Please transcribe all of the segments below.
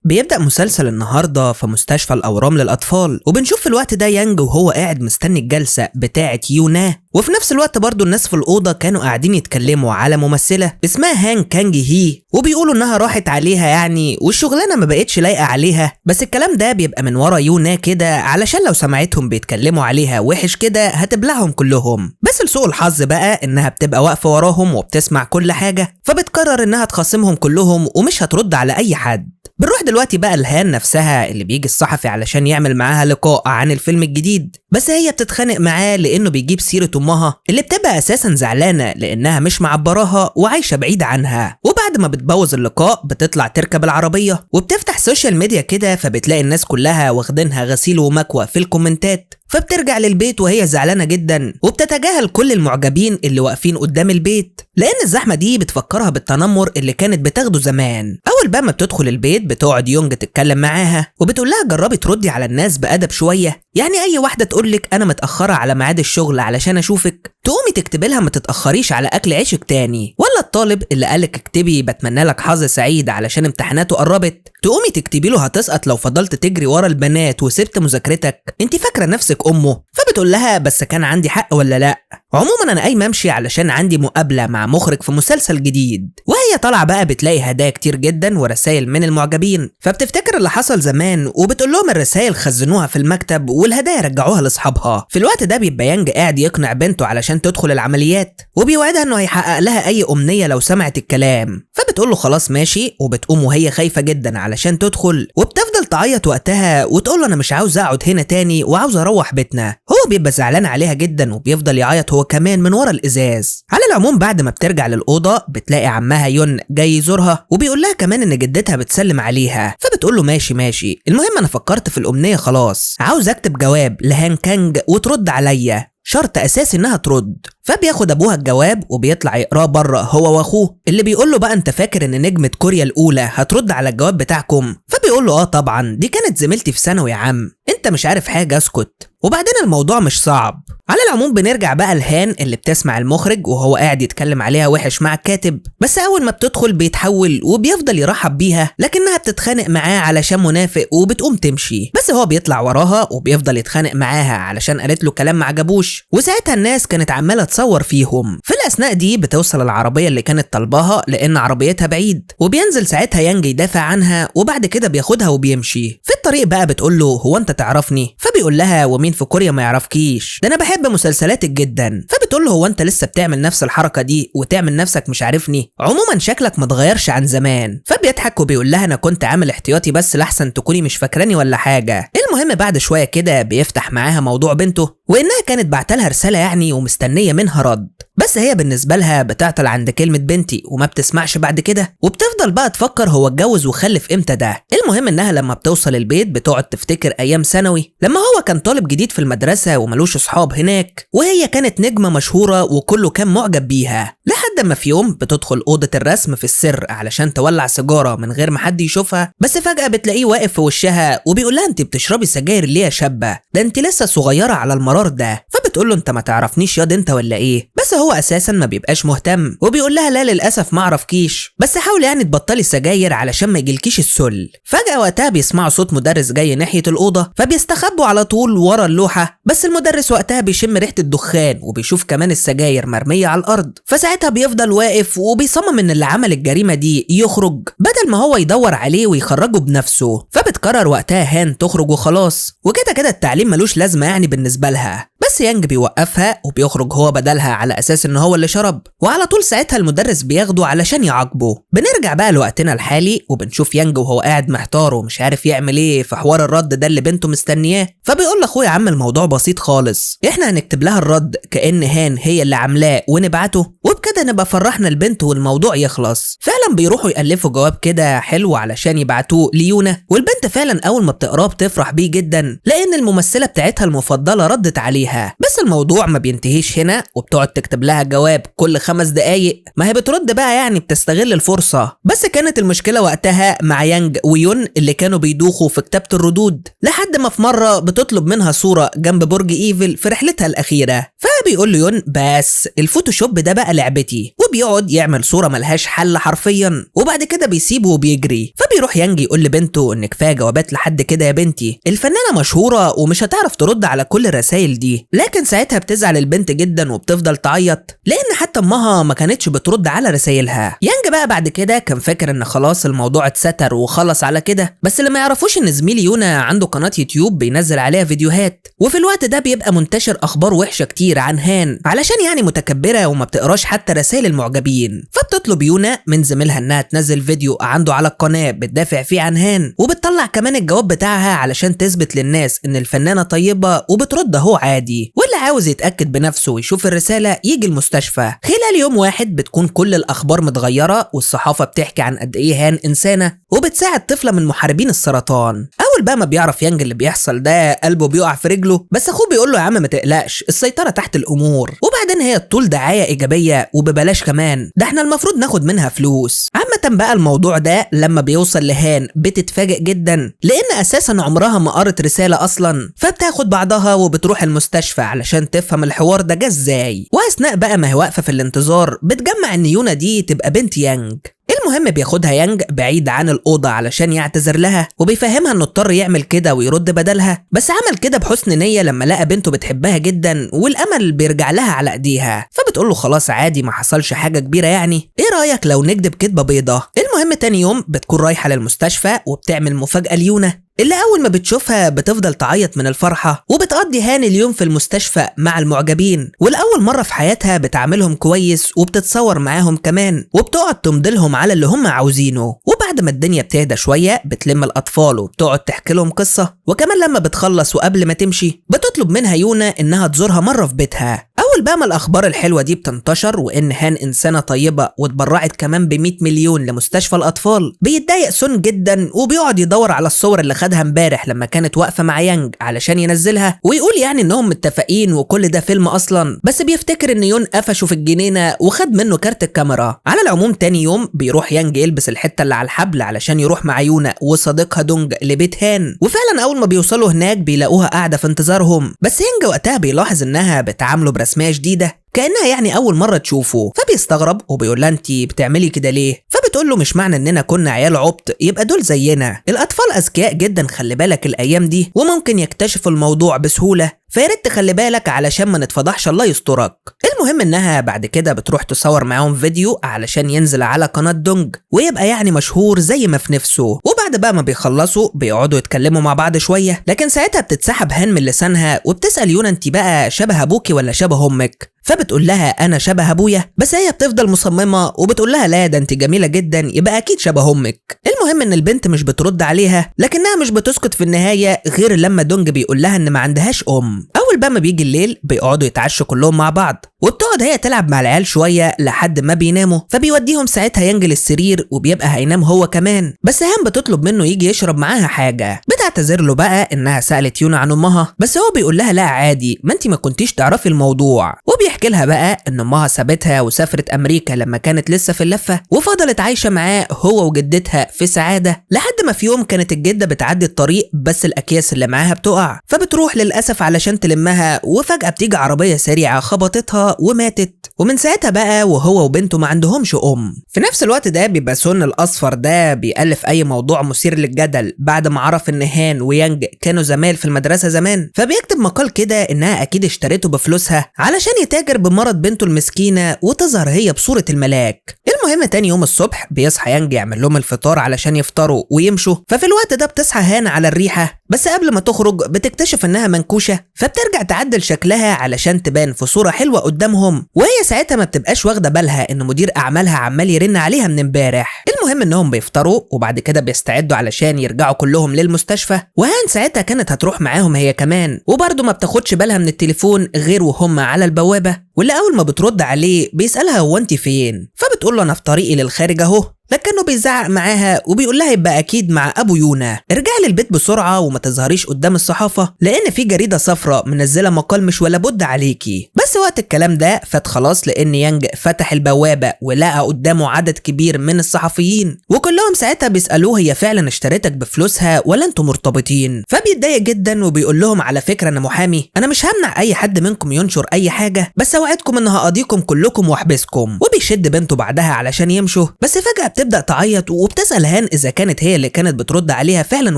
بيبدأ مسلسل النهاردة في مستشفى الأورام للأطفال، وبنشوف في الوقت ده يانج وهو قاعد مستني الجلسة بتاعة يونا. وفي نفس الوقت برضو الناس في الأوضة كانوا قاعدين يتكلموا على ممثلة اسمها هان كانج هي، وبيقولوا إنها راحت عليها يعني والشغلانة ما بقتش لايقة عليها. بس الكلام ده بيبقى من ورا يونا كده علشان لو سمعتهم بيتكلموا عليها وحش كده هتبلعهم كلهم. بس لسوء الحظ بقى إنها بتبقى واقفة وراهم وبتسمع كل حاجة، فبتقرر إنها تخاصمهم كلهم ومش هترد على أي حد. بنروح دلوقتي بقى لهان نفسها اللي بيجي الصحفي علشان يعمل معاها لقاء عن الفيلم الجديد، بس هي بتتخانق معاه لانه بيجيب سيرة امها اللي بتبقى اساسا زعلانة لانها مش معبراها وعايشة بعيد عنها. وبعد ما بتبوظ اللقاء بتطلع تركب العربية وبتفتح سوشيال ميديا كده، فبتلاقي الناس كلها واخدينها غسيل ومكوى في الكومنتات. فبترجع للبيت وهي زعلانة جدا وبتتجاهل كل المعجبين اللي واقفين قدام البيت، لأن الزحمة دي بتفكرها بالتنمر اللي كانت بتاخده زمان. أول بقى ما بتدخل البيت بتقعد يونج تتكلم معاها وبتقول لها جربي تردي على الناس بأدب شوية، يعني أي واحدة تقولك أنا متأخرة على ميعاد الشغل علشان أشوفك تقومي تكتبي لها ما تتأخريش على أكل عيشك تاني، ولا الطالب اللي قالك اكتبي بتمنى لك حظ سعيد علشان امتحاناته قربت تقومي تكتبي له هتسقط لو فضلت تجري ورا البنات وسبت مذاكرتك، انت فاكرة نفسك أمه؟ فبتقول لها بس كان عندي حق ولا لا؟ عموما انا قايمه امشي علشان عندي مقابله مع مخرج في مسلسل جديد. وهي طالعه بقى بتلاقي هدايا كتير جدا ورسائل من المعجبين، فبتفتكر اللي حصل زمان وبتقول لهم الرسائل خزنوها في المكتب والهدايا رجعوها لاصحابها. في الوقت ده بيبقى يانج قاعد يقنع بنته علشان تدخل العمليات وبيوعدها انه هيحقق لها اي امنيه لو سمعت الكلام، فبتقول له خلاص ماشي، وبتقوم وهي خايفه جدا علشان تدخل وبتفضل تعيط وقتها وتقول له انا مش عاوز اقعد هنا تاني وعاوز اروح بيتنا. هو بيبقى زعلان عليها جدا وبيفضل يعيط هو كمان من ورا الازاز. على العموم بعد ما بترجع للاوضه بتلاقي عمها يون جاي يزورها وبيقول لها كمان ان جدتها بتسلم عليها، فبتقول له ماشي ماشي، المهم انا فكرت في الامنيه خلاص، عاوز اكتب جواب لهان كانج وترد عليا، شرط اساسي انها ترد. فبياخد ابوها الجواب وبيطلع يقراه بره هو واخوه اللي بيقول له بقى انت فاكر ان نجمه كوريا الاولى هترد على الجواب بتاعكم؟ فبيقول له اه طبعا دي كانت زميلتي في ثانوي يا عم، انت مش عارف حاجه اسكت. وبعدين الموضوع مش صعب. على العموم بنرجع بقى لهان اللي بتسمع المخرج وهو قاعد يتكلم عليها وحش مع الكاتب، بس اول ما بتدخل بيتحول وبيفضل يرحب بيها لكنها بتتخانق معاه علشان منافق وبتقوم تمشي، بس هو بيطلع وراها وبيفضل يتخانق معاها علشان قالت له كلام ما عجبوش، وساعتها الناس كانت عماله تصور فيهم. في الاثناء دي بتوصل العربيه اللي كانت طالباها لان عربيتها بعيد، وبينزل ساعتها يانج يدافع عنها وبعد كده بياخدها وبيمشي. في الطريق بقى بتقول له هو انت تعرفني؟ فبيقول لها ومين في كوريا ما يعرفكيش؟ ده انا بحب مسلسلاتك جدا. فبتقول له هو انت لسه بتعمل نفس الحركه دي وتعمل نفسك مش عارفني؟ عموما شكلك ما اتغيرش عن زمان. فبيضحك وبيقول لها انا كنت عامل احتياطي بس لحسن تكوني مش فاكراني ولا حاجه. المهم بعد شويه كده بيفتح معاها موضوع بنته وانها كانت بعتلها رساله يعني ومستنيه منها رد، بس هي بالنسبه لها بتعطل عند كلمه بنتي وما بتسمعش بعد كده، وبتفضل بقى تفكر هو اتجوز وخلف امتى ده. المهم انها لما بتوصل البيت بتقعد تفتكر ايام ثانوي لما هو كان طالب جديد في المدرسه وملوش اصحاب هناك، وهي كانت نجمه مشهوره وكله كان معجب بيها، لحد ما في يوم بتدخل اوضه الرسم في السر علشان تولع سيجاره من غير ما حد يشوفها، بس فجاه بتلاقيه واقف في وشها وبيقول لها انت بتشربي سجاير ليه يا شابه؟ ده انت لسه صغيره على المرار ده. فبتقول له انت ما تعرفنيش ياض انت ولا ايه؟ بس هو اساسا ما بيبقاش مهتم وبيقول لها لا للاسف ما اعرفكيش، بس حاولي يعني تبطلي سجاير علشان ما يجيلكيش السل. فجاه وقتها بيسمعوا صوت مدرس جاي ناحيه الاوضه فبيستخبوا على طول ورا اللوحه، بس المدرس وقتها بيشم ريحه الدخان وبيشوف كمان السجاير مرميه على الارض، فساعتها بيفضل واقف وبيصمم ان اللي عمل الجريمه دي يخرج بدل ما هو يدور عليه ويخرجه بنفسه. فبتقرر وقتها هان تخرج وخلاص، وكده كده التعليم ملوش لازمه يعني بالنسبه لها، بس يانج بيوقفها وبيخرج هو بدلها على اساس ان هو اللي شرب، وعلى طول ساعتها المدرس بياخده علشان يعاقبه. بنرجع بقى لوقتنا الحالي وبنشوف يانج وهو قاعد محتار ومش عارف يعمل ايه في حوار الرد ده اللي بنته مستنياه. فبيقول لاخويا يا عم الموضوع بسيط خالص، احنا هنكتب لها الرد كأن هان هي اللي عاملاه ونبعته وبكده نبقى فرحنا البنت والموضوع يخلص. فعلا بيروحوا يألفوا جواب كده حلو علشان يبعتوه ليونا، والبنت فعلا اول ما بتقراه بتفرح بيه جدا لان الممثله بتاعتها المفضله ردت عليها. بس الموضوع ما بينتهيش هنا وبتقعد تكتب لها جواب كل 5 دقايق، ما هي بترد بقى يعني بتستغل الفرصه. بس كانت المشكله وقتها مع يانج ويون اللي كانوا بيدوخوا في كتابه الردود، لحد ما في مره بتطلب منها صوره جنب برج ايفل في رحلتها الاخيره. فبيقول له يون بس الفوتوشوب ده بقى لعبتي، وبيقعد يعمل صورة ملهاش حل حرفيا، وبعد كده بيسيبه وبيجري. فبيروح يانج يقول لبنته ان كفايه جوابات لحد كده يا بنتي، الفنانة مشهورة ومش هتعرف ترد على كل الرسائل دي. لكن ساعتها بتزعل البنت جدا وبتفضل تعيط لان حتى امها ما كانتش بترد على رسائلها. يانج بقى بعد كده كان فاكر ان خلاص الموضوع اتستر وخلص على كده، بس اللي ما يعرفوش ان زميلي يونا عنده قناة يوتيوب بينزل عليها فيديوهات، وفي الوقت ده بيبقى منتشر اخبار وحشة كتير عن هان علشان يعني متكبرة وما بتقراش حتى رسائل المعجبين. فبتطلب يونا من زميلها انها تنزل فيديو عنده على القناة بتدافع فيه عن هان، وبتطلع كمان الجواب بتاعها علشان تثبت للناس ان الفنانة طيبة وبترد اهو عادي، واللي عاوز يتأكد بنفسه ويشوف الرسالة يجي المستشفى. خلال يوم واحد بتكون كل الاخبار متغيرة والصحافة بتحكي عن قد ايه هان انسانة وبتساعد طفلة من محاربين السرطان. اول بقى ما بيعرف يانج اللي بيحصل ده قلبه بيقع في رجله، بس اخوه بيقول له يا عم ما تقلقش السيطرة تحت الامور، وبعدين هي طول دعاية ايجابية وببلاش كمان، ده احنا المفروض ناخد منها فلوس. عامة بقى الموضوع ده لما بيوصل لهان بتتفاجئ جدا لان اساسا عمرها ما قرت رسالة اصلا، فبتاخد بعضها وبتروح المستشفى علشان تفهم الحوار ده جه ازاي. واثناء بقى ما هي واقفة في الانتظار بتجمع ان يونا دي تبقى بنت يانج. المهم بياخدها يانج بعيد عن الأوضة علشان يعتذر لها، وبيفهمها انه اضطر يعمل كده ويرد بدلها، بس عمل كده بحسن نية لما لقى بنته بتحبها جدا والأمل بيرجع لها على ايديها. فبتقول له خلاص عادي ما حصلش حاجة كبيرة يعني، ايه رأيك لو نكدب كدبة بيضة؟ المهم تاني يوم بتكون رايحة للمستشفى وبتعمل مفاجأة ليونا اللي أول ما بتشوفها بتفضل تعيط من الفرحة، وبتقضي هان اليوم في المستشفى مع المعجبين، والأول مرة في حياتها بتعاملهم كويس وبتتصور معاهم كمان، وبتقعد تمضلهم على اللي هم عاوزينه. وبعد ما الدنيا بتهدى شوية بتلم الأطفال وبتقعد تحكي لهم قصة، وكمان لما بتخلص وقبل ما تمشي بتطلب منها يونا إنها تزورها مرة في بيتها. أول بقى ما الأخبار الحلوة دي بتنتشر وإن هان إنسانة طيبة واتبرعت كمان ب100 مليون لمستشفى الأطفال، بيتضايق سون جدا وبيقعد يدور على الصور اللي خدها امبارح لما كانت واقفة مع يانج علشان ينزلها، ويقول يعني إنهم متفقين وكل ده فيلم أصلا، بس بيفتكر إن يون قفشه في الجنينة وخد منه كارت الكاميرا. على العموم تاني يوم بيروح يانج يلبس الحتة اللي على الحبل علشان يروح مع يونا وصديقها دونج لبيت هان، وفعلا أول ما بيوصلوا هناك بيلاقوها قاعدة في انتظارهم، بس يانج وقتها بيلاحظ إنها بتعامله برسمية جديدة كأنها يعني أول مرة تشوفه، فبيستغرب وبيقول لها أنتي بتعملي كده ليه؟ فبتقول له مش معنى إننا كنا عيال عبط يبقى دول زينا، الأطفال أذكياء جدا خلي بالك الأيام دي وممكن يكتشفوا الموضوع بسهولة، فياريت تخلي بالك علشان ما نتفضحش الله يسترك. المهم إنها بعد كده بتروح تصور معاهم فيديو علشان ينزل على قناة دونج ويبقى يعني مشهور زي ما في نفسه. وبعد بقى ما بيخلصوا بيقعدوا يتكلموا مع بعض شوية، لكن ساعتها بتتسحب هان من لسانها وبتسأل يونا أنتي بقى شبه أبوكي ولا شبه أمك؟ فبتقول لها انا شبه ابويا، بس هي بتفضل مصممه وبتقول لها لا ده انت جميله جدا يبقى اكيد شبه امك. المهم ان البنت مش بترد عليها لكنها مش بتسكت في النهايه غير لما دونج بيقول لها ان ما عندهاش ام. اول بقى ما بيجي الليل بيقعدوا يتعشوا كلهم مع بعض، وبتقعد هي تلعب مع العيال شويه لحد ما بيناموا، فبيوديهم ساعتها يانج للسرير وبيبقى هينام هو كمان، بس هان بتطلب منه يجي يشرب معاها حاجه. بتعتذر له بقى انها سالت يونا عن امها، بس هو بيقول لها لا عادي ما انت ما كنتيش تعرفي الموضوع، وبيحكي لها بقى ان امها سابتها وسافرت امريكا لما كانت لسه في اللفه، وفضلت عايشه معاه هو وجدتها في سعاده لحد ما في يوم كانت الجده بتعدي الطريق بس الاكياس اللي معاها بتقع، فبتروح للاسف علشان تلمها، وفجاه بتيجي عربيه سريعه خبطتها وماتت. ومن ساعتها بقى وهو وبنته ما عندهمش ام. في نفس الوقت ده بيبقى سون الاصفر ده بيألف اي موضوع مثير للجدل بعد ما عرف ان هان ويانج كانوا زمايل في المدرسه زمان، فبيكتب مقال كده انها اكيد اشتريته بفلوسها علشان يتاجر بمرض بنته المسكينه وتظهر هي بصوره الملاك. المهم تاني يوم الصبح بيصحى يانج يعمل لهم الفطار علشان يفطروا ويمشوا، ففي الوقت ده بتصحى هان على الريحه، بس قبل ما تخرج بتكتشف انها منكوشه، فبترجع تعدل شكلها علشان تبان في صوره حلوه قدامهم، وهي ساعتها ما بتبقاش واخده بالها ان مدير اعمالها عمال يرن عليها من امبارح. المهم انهم بيفطروا وبعد كده بيستعدوا علشان يرجعوا كلهم للمستشفى، وهان ساعتها كانت هتروح معاهم هي كمان، وبرضه ما بتاخدش بالها من التليفون غير وهم على البوابه، واللي اول ما بترد عليه بيسالها هو انت فين؟ فبتقول له انا في طريقي للخارج اهو. لكنه بيزعق معاها وبيقول لها يبقى اكيد مع ابو يونا، ارجعي للبيت بسرعه وما تظهريش قدام الصحافه لان في جريده صفراء منزله مقال مش ولا بد عليكي. بس وقت الكلام ده فات خلاص لان يانج فتح البوابه ولقى قدامه عدد كبير من الصحفيين وكلهم ساعتها بيسالوه هي فعلا اشتريتك بفلوسها ولا انتوا مرتبطين. فبيتضايق جدا وبيقول لهم على فكره انا محامي، انا مش همنع اي حد منكم ينشر اي حاجه، بس اوعدكم ان هقاضيكم كلكم واحبسكم. وبيشد بنته بعدها علشان يمشوا، بس فجاه بتبدا تعيط وبتسال هان اذا كانت هي اللي كانت بترد عليها فعلا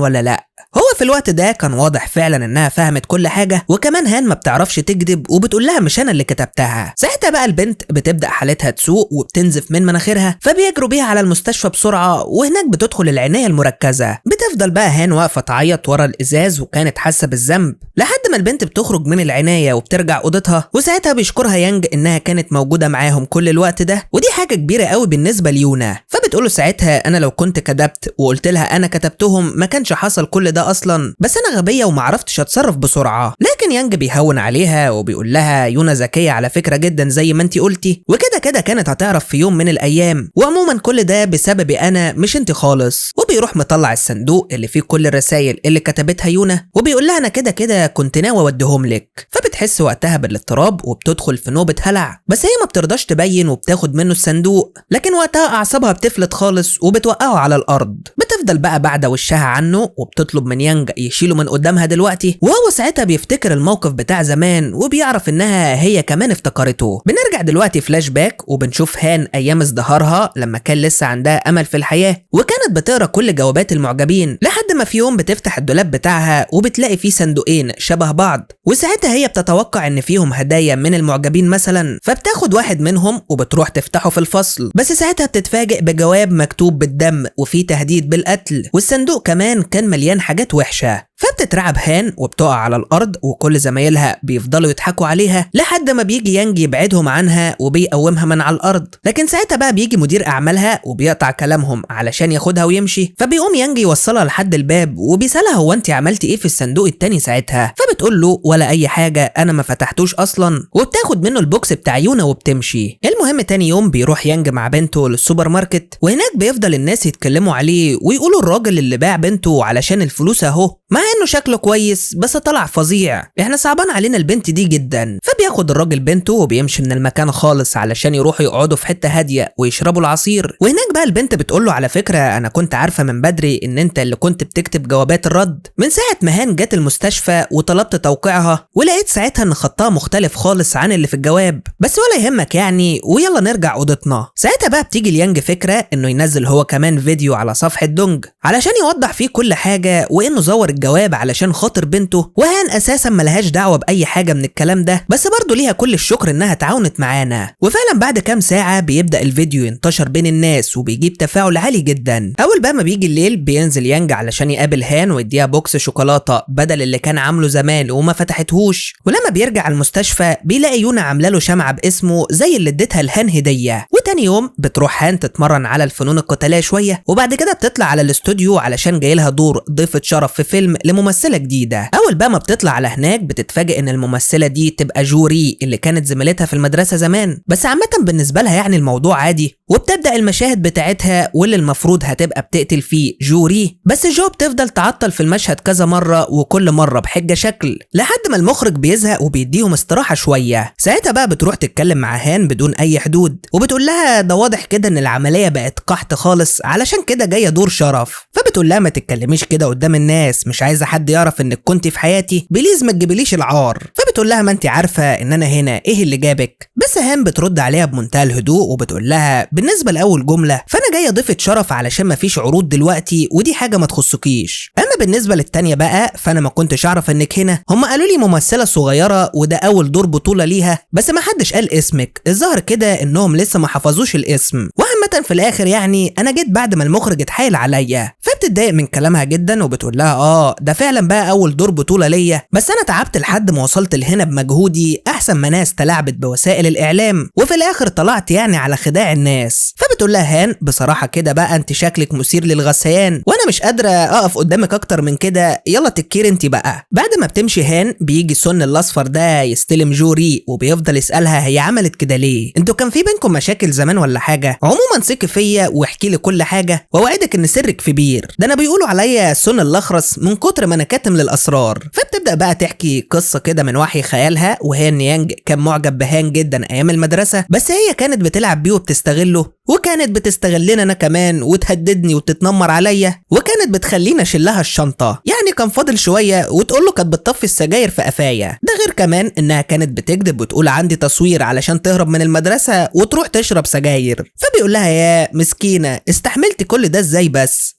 ولا لا. هو في الوقت ده كان واضح فعلا انها فهمت كل حاجه، وكمان هان ما بتعرفش تكذب وبتقول لها مش انا اللي كتبتها. ساعتها بقى البنت بتبدا حالتها تسوء وبتنزف من مناخيرها، فبيجروا بيها على المستشفى بسرعه وهناك بتدخل العنايه المركزه. بتفضل بقى هان واقفه تعيط ورا الازاز وكانت حاسه بالذنب لحد ما البنت بتخرج من العنايه وبترجع اوضتها، وساعتها بيشكرها يانج انها كانت موجوده معاهم كل الوقت ده، ودي حاجه كبيره قوي بالنسبه ليونا. فبتقوله ساعتها انا لو كنت كدبت وقلت لها انا كتبتهم ما كانش حصل كل ده اصلا، بس انا غبيه وما عرفتش اتصرف بسرعه. لكن يانج بيهون عليها وبيقول لها يونا ذكيه على فكره جدا زي ما انتي قلتي، وكده كده كانت هتعرف في يوم من الايام، وعموما كل ده بسببي انا مش انتي خالص. وبيروح مطلع الصندوق اللي فيه كل الرسائل اللي كتبتها يونا وبيقول لها انا كده كده كنت ناوي اوديهم لك. فبتحس وقتها بالاضطراب وبتدخل في نوبه هلع، بس هي ما بترضاش تبين وبتاخد منه الصندوق، لكن وقتها اعصابها بتفلت خالص وبتوقعه على الارض. بتفضل بقى بعد وشها عنه وبتطلب من يانج يشيله من قدامها دلوقتي، وهو ساعتها بيفتكر الموقف بتاع زمان وبيعرف انها هي كمان افتكرته. بنرجع دلوقتي فلاش باك وبنشوف هان ايام ازدهارها لما كان لسه عندها امل في الحياه، وكانت بتقرا كل جوابات المعجبين لحد ما في يوم بتفتح الدولاب بتاعها وبتلاقي فيه صندوقين شبه بعض، وساعتها هي بتتوقع ان فيهم هدايا من المعجبين مثلا، فبتاخد واحد منهم وبتروح تفتحه في الفصل، بس ساعتها بتتفاجئ بجواب مكتوب بالدم وفيه تهديد بالقتل، والصندوق كمان كان مليان حاجات وحشه. فبتترعب هان وبتقع على الارض وكل زمايلها بيفضلوا يضحكوا عليها لحد ما بيجي يانج يبعدهم عنها وبيقومها من على الارض. لكن ساعتها بقى بيجي مدير اعمالها وبيقطع كلامهم علشان ياخدها ويمشي، فبيقوم يانج يوصلها لحد الباب وبيسالها هو انت عملتي ايه في الصندوق التاني ساعتها؟ فبتقول له ولا اي حاجه انا ما فتحتوش اصلا، وبتاخد منه البوكس بتاع يونا وبتمشي. المهم تاني يوم بيروح يانج مع بنته للسوبر ماركت، وهناك بيفضل الناس يتكلموا عليه ويقولوا الراجل اللي باع بنته علشان الفلوس اهو، مع انه شكله كويس بس طلع فظيع، احنا صعبان علينا البنت دي جدا. فبياخد الراجل بنته وبيمشي من المكان خالص علشان يروحوا يقعدوا في حته هاديه ويشربوا العصير. وهناك بقى البنت بتقول له على فكره انا كنت عارفه من بدري ان انت اللي كنت بتكتب جوابات الرد من ساعه ما هان جت المستشفى وطلبت توقيعها، ولقيت ساعتها ان خطها مختلف خالص عن اللي في الجواب، بس ولا يهمك يعني ويلا نرجع اوضتنا. ساعتها بقى بتيجي ليانج فكره انه ينزل هو كمان فيديو على صفحه دونج علشان يوضح فيه كل حاجه، وانه زور الجواب علشان خاطر بنته، وهان اساسا ملهاش دعوه باي حاجه من الكلام ده، بس برضه ليها كل الشكر انها تعاونت معانا. وفعلا بعد كام ساعه بيبدا الفيديو ينتشر بين الناس وبيجيب تفاعل عالي جدا. اول بقى ما بيجي الليل بينزل يانج علشان يقابل هان ويديها بوكس شوكولاته بدل اللي كان عامله زمان وما فتحتهوش، ولما بيرجع المستشفى بيلاقي يونا عامله له شمعه باسمه زي اللي اديتها لهان هديه. وتاني يوم بتروح هان تتمرن على الفنون القتاليه شويه، وبعد كده بتطلع على الاستوديو علشان جاي لها دور ضيفه شرف في فيلم لممثله جديده. اول بقى ما بتطلع على هناك بتتفاجئ ان الممثله دي تبقى جوري اللي كانت زميلتها في المدرسه زمان، بس عامه بالنسبه لها يعني الموضوع عادي، وبتبدا المشاهد بتاعتها واللي المفروض هتبقى بتقتل فيه جوري، بس جو بتفضل تعطل في المشهد كذا مره وكل مره بحجه شكل لحد ما المخرج بيزهق وبيديهم استراحه شويه. ساعتها بقى بتروح تتكلم مع هان بدون اي حدود وبتقول لها ده واضح كده ان العمليه بقت قحط خالص علشان كده جايه دور شرف. فبتقول لها ما تتكلميش كده قدام الناس، مش عايزه حد يعرف انك كنتي في حياتي، بليز ما تجيبليش العار. فبتقول لها ما انت عارفه ان انا هنا، ايه اللي جابك؟ بس هان بترد عليها بمنتهى الهدوء وبتقول لها بالنسبه لاول جمله فانا جايه ضيفه شرف علشان ما فيش عروض دلوقتي ودي حاجه ما تخصكيش، اما بالنسبه للتانيه بقى فانا ما كنتش اعرف انك هنا، هم قالوا لي ممثله صغيره وده اول دور بطوله ليها، بس ما حدش قال اسمك، الظاهر كده انهم لسه ما حفظوش الاسم، وعامه في الاخر يعني انا جيت بعد ما المخرج اتحايل عليا. فبتتضايق من كلامها جدا وبتقول لها ده فعلا بقى اول دور بطوله ليا، بس انا تعبت لحد ما وصلت لهنا بمجهودي احسن ما ناس تلاعبت بوسائل الاعلام، وفي الاخر طلعت يعني على خداع الناس. الناس. فبتقول لها هان بصراحة كده بقى انت شكلك مثير للغثيان وانا مش قادرة اقف قدامك اكتر من كده، يلا تكير انت بقى. بعد ما بتمشي هان بيجي سن الاصفر ده يستلم جوري وبيفضل يسألها هي عملت كده ليه؟ انتوا كان في بينكم مشاكل زمان ولا حاجة؟ عموما ثقي فيا واحكي لي كل حاجة واوعدك ان سرك كبير، ده انا بيقولوا عليا سن الاخرس من كتر ما انا كاتم للاسرار. فبتبدأ بقى تحكي قصة كده من وحي خيالها، وهي ان يانج كان معجب بهان جدا ايام المدرسة، بس هي كانت بتلعب بيه وبتستغله، وكانت بتستغلنا انا كمان وتهددني وتتنمر عليا، وكانت بتخلينا اشيلها الشنطه، يعني كان فاضل شويه وتقول له كانت بتطفي السجاير في قفايا. ده غير كمان انها كانت بتكذب وتقول عندي تصوير علشان تهرب من المدرسه وتروح تشرب سجاير. فبيقول لها يا مسكينه استحملتي كل ده ازاي بس؟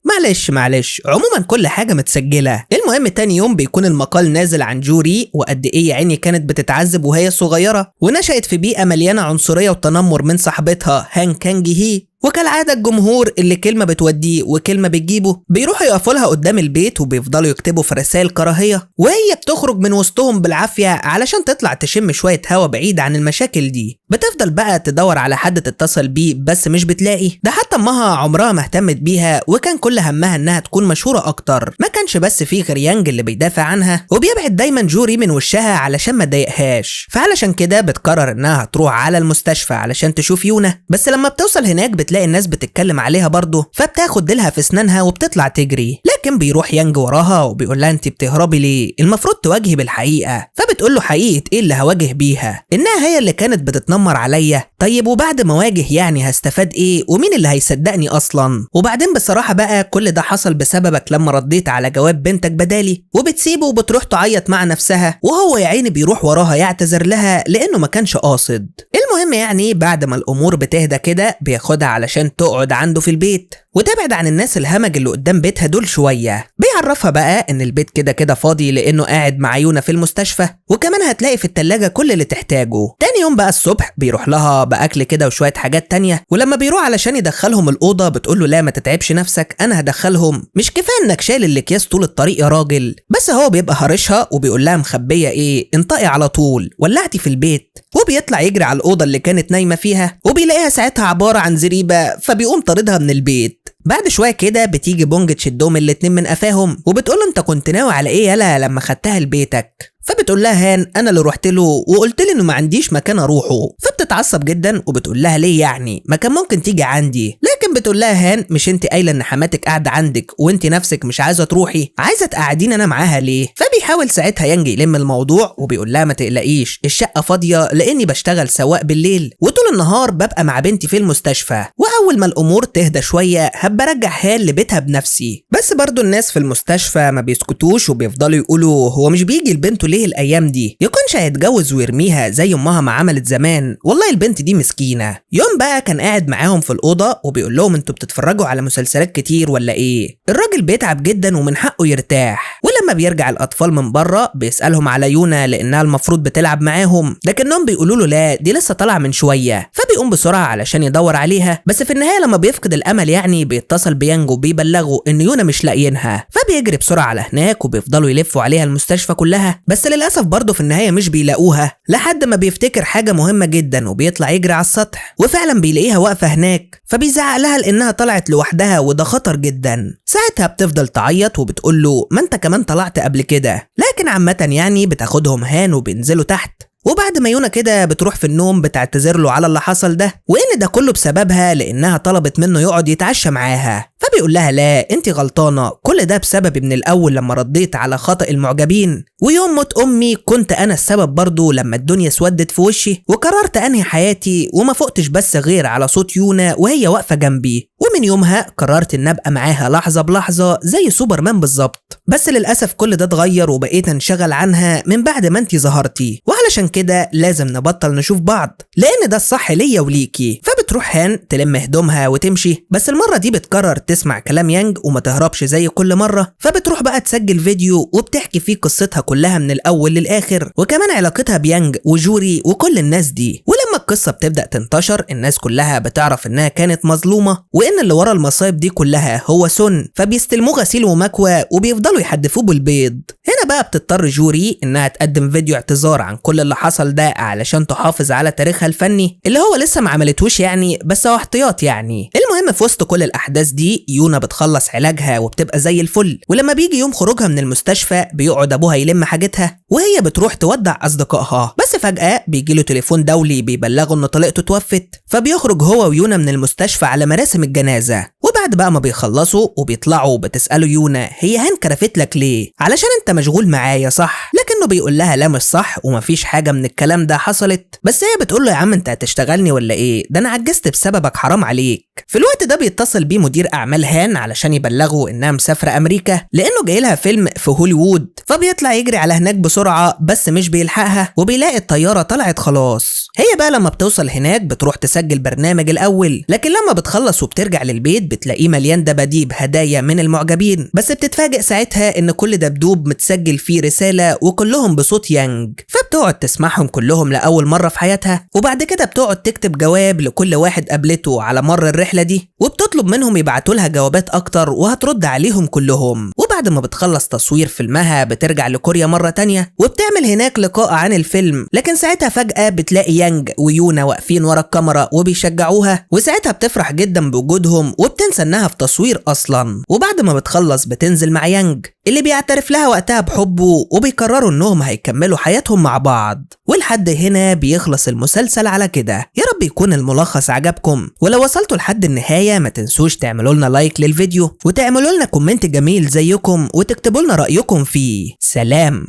معلش عموما كل حاجه متسجله. المهم تاني يوم بيكون المقال نازل عن جوري وقد ايه يا عيني كانت بتتعذب وهي صغيره، ونشأت في بيئه مليانه عنصريه وتنمر من صاحبتها هان كانج هي. وكالعادة الجمهور اللي كلمة بتوديه وكلمة بتجيبه بيروحوا يقفوا لها قدام البيت وبيفضلوا يكتبوا في رسائل كراهية، وهي بتخرج من وسطهم بالعافية علشان تطلع تشم شوية هوا بعيد عن المشاكل دي. بتفضل بقى تدور على حد تتصل بيه بس مش بتلاقي، ده حتى امها عمرها ما اهتمت بيها وكان كل همها انها تكون مشهورة اكتر. ما كانش بس في غير يانج اللي بيدافع عنها وبيبعد دايما جوري من وشها علشان ما تضايقهاش، فعلشان كده بتقرر انها تروح على المستشفى علشان تشوف يونا. بس لما بتوصل هناك بتلاقي الناس بتتكلم عليها برضه، فبتاخد ديلها في اسنانها وبتطلع تجري، لكن بيروح يانج وراها وبيقول لها انت بتهربي ليه؟ المفروض تواجهي بالحقيقة. فبتقول له حقيقة ايه اللي هواجه بيها؟ انها هي اللي كانت بتتنمر عليا. طيب وبعد ما واجه يعني هستفاد ايه ومين اللي هيصدقني اصلا؟ وبعدين بصراحة بقى كل ده حصل بسببك لما رديت على جواب بنتك بدالي، وبتسيبه وبتروح تعيط مع نفسها، وهو يا عيني بيروح وراها يعتذر لها لانه ما كانش قاصد. المهم يعني بعد ما الامور بتهدى كده بياخدها علشان تقعد عنده في البيت وتبعد عن الناس الهمج اللي قدام بيتها دول شوية. بيعرفها بقى ان البيت كده كده فاضي لانه قاعد مع يونا في المستشفى، وكمان هتلاقي في التلاجة كل اللي تحتاجه. تاني يوم بقى الصبح بيروح لها باكل كده وشوية حاجات تانية، ولما بيروح علشان يدخلهم الأوضة بتقوله لا ما تتعبش نفسك انا هدخلهم، مش كفاية انك شايل الاكياس طول الطريق يا راجل. بس هو بيبقى هرشها وبيقول لها مخبية ايه؟ انطقي على طول، ولعتي في البيت. وبيطلع يجري على الأوضة اللي كانت نايمة فيها وبيلاقيها ساعتها عبارة عن زريبة، فبيقوم طاردها من البيت. بعد شويه كده بتيجي بونج تشدهم الاتنين من قفاهم وبتقوله انت كنت ناوي على ايه يالا لما خدتها لبيتك؟ فبتقول لها هان انا اللي رحت له وقلت له انه ما عنديش مكان اروحه. فبتتعصب جدا وبتقول لها ليه يعني؟ ما كان ممكن تيجي عندي. لكن بتقول لها هان مش انت قايله ان حماتك قاعده عندك وانت نفسك مش عايزه تروحي، عايزه تقعدين انا معاها ليه؟ فبيحاول ساعتها يانج يلم الموضوع وبيقول لها ما تقلقيش الشقه فاضيه لاني بشتغل سواق بالليل وطول النهار ببقى مع بنتي في المستشفى، واول ما الامور تهدى شويه هبقى ارجع هان لبيتها بنفسي. بس برضو الناس في المستشفى ما بيسكتوش وبيفضلوا يقولوا هو مش بيجي لبنته ليه الايام دي؟ يكونش هيتجوز ويرميها زي امها ما عملت زمان، والله البنت دي مسكينه. يوم بقى كان قاعد معاهم في الاوضه وبيقول لهم انتوا بتتفرجوا على مسلسلات كتير ولا ايه؟ الراجل بيتعب جدا ومن حقه يرتاح. ولما بيرجع الاطفال من بره بيسالهم على يونا لانها المفروض بتلعب معاهم، لكنهم بيقولوا له لا دي لسه طالعه من شويه. فبيقوم بسرعه علشان يدور عليها، بس في النهايه لما بيفقد الامل يعني بيتصل بيانج وبيبلغه ان يونا مش لاقيينها. فبيجري بسرعه على هناك وبيفضلوا يلفوا عليها المستشفى كلها، بس للاسف برضه في النهايه مش بيلاقوها لحد ما بيفتكر حاجه مهمه جدا وبيطلع يجري على السطح وفعلا بيلاقيها واقفه هناك. فبيزعق لها لانها طلعت لوحدها وده خطر جدا. ساعتها بتفضل تعيط وبتقول له ما انت كمان طلعت قبل كده. لكن عامه يعني بتاخدهم هان وبينزلوا تحت، وبعد ما يونا كده بتروح في النوم بتعتذر له على اللي حصل ده وان ده كله بسببها لانها طلبت منه يقعد يتعشى معاها. فبيقول لها لا انت غلطانه، كل ده بسببي من الاول لما رديت على خطأ المعجبين، ويوم موت امي كنت انا السبب برضه لما الدنيا اسودت في وشي وقررت انهي حياتي وما فقتش بس غير على صوت يونا وهي واقفه جنبي، ومن يومها قررت ان ابقى معاها لحظه بلحظه زي سوبرمان بالظبط. بس للاسف كل ده اتغير وبقيت انشغل عنها من بعد ما انتي ظهرتي، وعلشان كده لازم نبطل نشوف بعض لان ده الصح ليا وليكي. فبتروح هان تلم هدومها وتمشي، بس المره دي بتقرر تسمع كلام يانج وما تهربش زي كل مره. فبتروح بقى تسجل فيديو وبتحكي فيه قصتها كلها من الاول للاخر، وكمان علاقتها بيانج وجوري وكل الناس دي. ولما ولما القصة بتبدأ تنتشر الناس كلها بتعرف انها كانت مظلومة وان اللي ورا المصايب دي كلها هو سون، فبيستلموه غسيل ومكوى وبيفضلوا يحدفوه بالبيض. هنا بقى بتضطر جوري انها تقدم فيديو اعتذار عن كل اللي حصل ده علشان تحافظ على تاريخها الفني اللي هو لسه ما عملتوش يعني، بس هو احتياط يعني. المهم في وسط كل الاحداث دي يونا بتخلص علاجها وبتبقى زي الفل، ولما بيجي يوم خروجها من المستشفى بيقعد ابوها يلم حاجتها وهي بتروح تودع اصدقائها، بس فجأة بيجيله تليفون دولي بيبلغه ان طليقته توفت، فبيخرج هو ويونا من المستشفى على مراسم الجنازة. وبعد بقى ما بيخلصوا وبيطلعوا بتسأله يونا هي هان كرفت لك ليه؟ علشان انت مشغول معايا صح؟ لكنه بيقول لها لا مش صح ومفيش حاجة من الكلام ده حصلت، بس هي بتقول له يا عم انت هتشتغلني ولا ايه؟ ده انا عجزت بسببك حرام عليك. في الوقت ده بيتصل بيه مدير اعمال هان علشان يبلغه انها مسافرة امريكا لانه جاي لها فيلم في هوليوود، فبيطلع يجري على هناك بسرعة بس مش بيلحقها وبيلاقي الطيارة طلعت خلاص. هي بقى لما بتوصل هناك بتروح تسجل برنامج الاول، لكن لما بتخلص وبترجع للبيت بتلاقيه مليان دباديب هدايا من المعجبين، بس بتتفاجئ ساعتها ان كل دبدوب متسجل فيه رسالة وكلهم بصوت يانج، فبتقعد تسمعهم كلهم لأول مرة في حياتها، وبعد كده بتقعد تكتب جواب لكل واحد قابلته على مر الرحلة دي وبتطلب منهم يبعتوا لها جوابات اكتر وهترد عليهم كلهم. وبعد ما بتخلص تصوير فيلمها بترجع لكوريا مرة تانية وبتعمل هناك لقاء عن الفيلم، لكن ساعتها فجأة بتلاقي يانج ويونا واقفين ورا الكاميرا وبيشجعوها، وساعتها بتفرح جدا بوجودهم وبتنسى انها في تصوير اصلا. وبعد ما بتخلص بتنزل مع يانج اللي بيعترف لها وقتها بحبه وبيقرروا انهم هيكملوا حياتهم مع بعض. ولحد هنا بيخلص المسلسل على كده. يا رب يكون الملخص عجبكم، ولو وصلتوا لحد النهاية ما تنسوش تعملوا لنا لايك للفيديو وتعملوا لنا كومنت جميل زيكم وتكتبوا لنا رأيكم فيه. سلام.